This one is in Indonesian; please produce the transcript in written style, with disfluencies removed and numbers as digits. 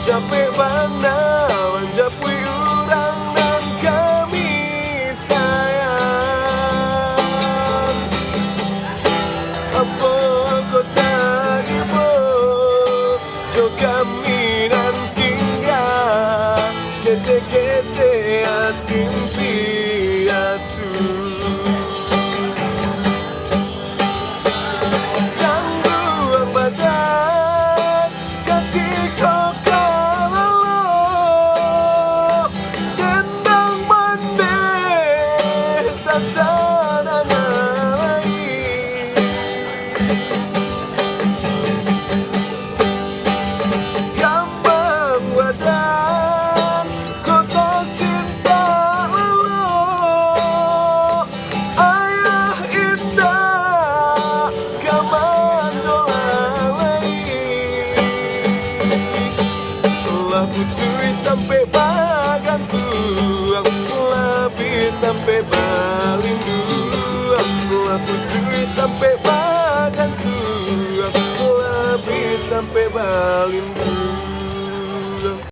capek bana menjapui urang nan kami sayang. Apa kota ibu jo kami nan tinggal kete-kete atin piatu. Putui sampai bagan tuang, lebih sampai balindu. Putui sampai bagan tuang, lebih sampai balindu.